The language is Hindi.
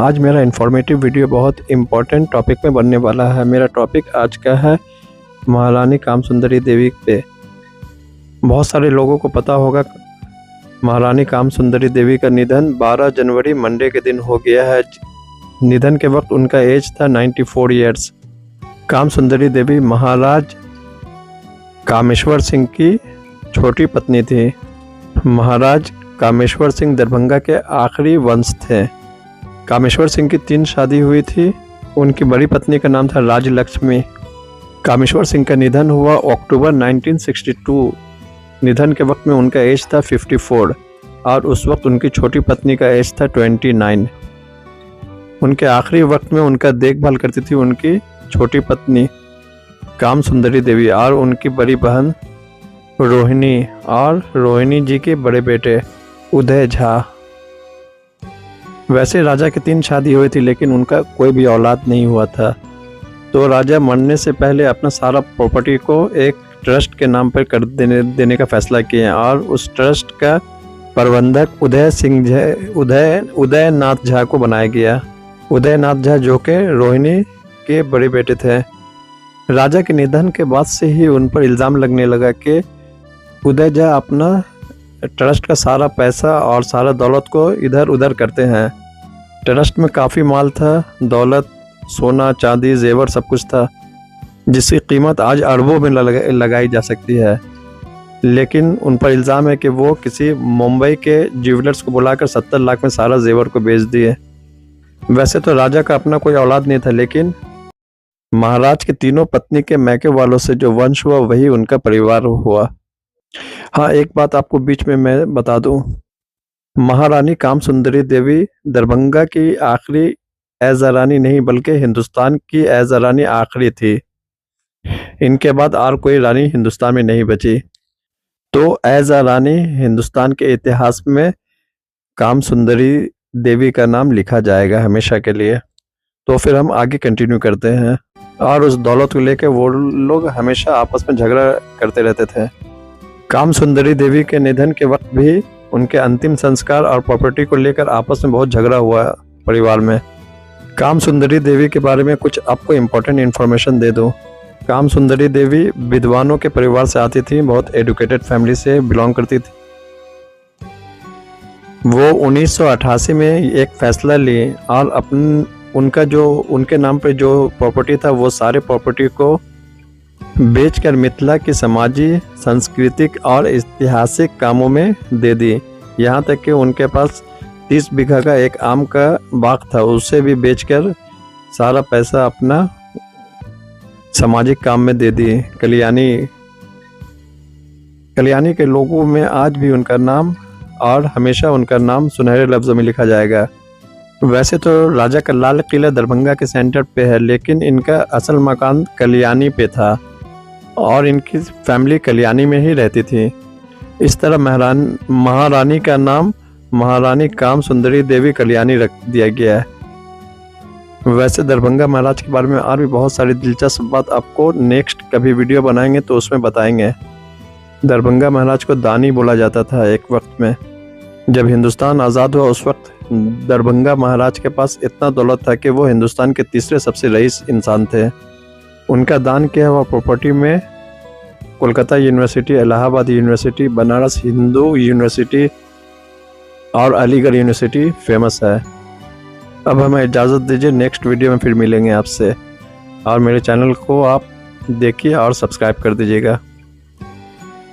आज मेरा इन्फॉर्मेटिव वीडियो बहुत इम्पोर्टेंट टॉपिक में बनने वाला है। मेरा टॉपिक आज का है महारानी कामसुंदरी देवी पे। बहुत सारे लोगों को पता होगा महारानी कामसुंदरी देवी का निधन 12 जनवरी मंडे के दिन हो गया है। निधन के वक्त उनका एज था 94 ईयर्स। कामसुंदरी देवी महाराज कामेश्वर सिंह की छोटी पत्नी थी। महाराज कामेश्वर सिंह दरभंगा के आखिरी वंश थे। कामेश्वर सिंह की 3 शादी हुई थी। उनकी बड़ी पत्नी का नाम था राजलक्ष्मी। कामेश्वर सिंह का निधन हुआ अक्टूबर 1962। निधन के वक्त में उनका एज था 54 और उस वक्त उनकी छोटी पत्नी का एज था 29। उनके आखिरी वक्त में उनका देखभाल करती थी उनकी छोटी पत्नी कामसुंदरी देवी और उनकी बड़ी बहन रोहिणी और रोहिणी जी के बड़े बेटे उदय झा। वैसे राजा की 3 शादी हुई थी लेकिन उनका कोई भी औलाद नहीं हुआ था। तो राजा मरने से पहले अपना सारा प्रॉपर्टी को एक ट्रस्ट के नाम पर कर देने का फैसला किए और उस ट्रस्ट का प्रबंधक उदयनाथ झा को बनाया गया। उदयनाथ झा जो कि रोहिणी के बड़े बेटे थे। राजा के निधन के बाद से ही उन पर इल्ज़ाम लगने लगा कि उदय झा अपना ट्रस्ट का सारा पैसा और सारा दौलत को इधर उधर करते हैं। ट्रस्ट में काफ़ी माल था, दौलत, सोना, चांदी, जेवर सब कुछ था जिसकी कीमत आज अरबों में लगाई जा सकती है। लेकिन उन पर इल्ज़ाम है कि वो किसी मुंबई के ज्वेलर्स को बुलाकर 70 लाख में सारा जेवर को बेच दिए। वैसे तो राजा का अपना कोई औलाद नहीं था लेकिन महाराज के तीनों पत्नी के मैके वालों से जो वंश हुआ वही उनका परिवार हुआ। हाँ, एक बात आपको बीच में मैं बता दूं, महारानी कामसुंदरी देवी दरभंगा की आखिरी ऐज़ रानी नहीं बल्कि हिंदुस्तान की ऐज़ रानी आखिरी थी। इनके बाद और कोई रानी हिंदुस्तान में नहीं बची। तो ऐज़ रानी हिंदुस्तान के इतिहास में कामसुंदरी देवी का नाम लिखा जाएगा हमेशा के लिए। तो फिर हम आगे कंटिन्यू करते हैं। और उस दौलत को लेकर वो लोग हमेशा आपस में झगड़ा करते रहते थे। कामसुंदरी देवी के निधन के वक्त भी उनके अंतिम संस्कार और प्रॉपर्टी को लेकर आपस में बहुत झगड़ा हुआ परिवार में। कामसुंदरी देवी के बारे में कुछ आपको इम्पोर्टेंट इन्फॉर्मेशन दे दूं। कामसुंदरी देवी विद्वानों के परिवार से आती थी, बहुत एजुकेटेड फैमिली से बिलोंग करती थी। वो 1988 में एक फैसला ली और उनके नाम पे जो प्रॉपर्टी था वो सारे प्रॉपर्टी को बेचकर मिथिला की समाजी, सांस्कृतिक और ऐतिहासिक कामों में दे दी। यहाँ तक कि उनके पास 30 बीघा का एक आम का बाग था, उसे भी बेचकर सारा पैसा अपना सामाजिक काम में दे दी। कल्याणी के लोगों में आज भी उनका नाम और हमेशा उनका नाम सुनहरे लफ्ज़ों में लिखा जाएगा। वैसे तो राजा का लाल किला दरभंगा के सेंटर पे है लेकिन इनका असल मकान कल्याणी पे था और इनकी फैमिली कल्याणी में ही रहती थी। इस तरह महारानी का नाम महारानी कामसुंदरी देवी कल्याणी रख दिया गया है। वैसे दरभंगा महाराज के बारे में और भी बहुत सारी दिलचस्प बात आपको नेक्स्ट कभी वीडियो बनाएंगे तो उसमें बताएंगे। दरभंगा महाराज को दानी बोला जाता था एक वक्त में। जब हिंदुस्तान आज़ाद हुआ उस वक्त दरभंगा महाराज के पास इतना दौलत था कि वो हिंदुस्तान के तीसरे सबसे रईस इंसान थे। उनका दान किया हुआ प्रॉपर्टी में Kolkata university, Allahabad university, Banaras Hindu university और अलीगढ़ यूनिवर्सिटी फेमस है। अब हमें इजाज़त दीजिए, नेक्स्ट वीडियो में फिर मिलेंगे आपसे। और मेरे चैनल को आप देखिए और सब्सक्राइब कर दीजिएगा।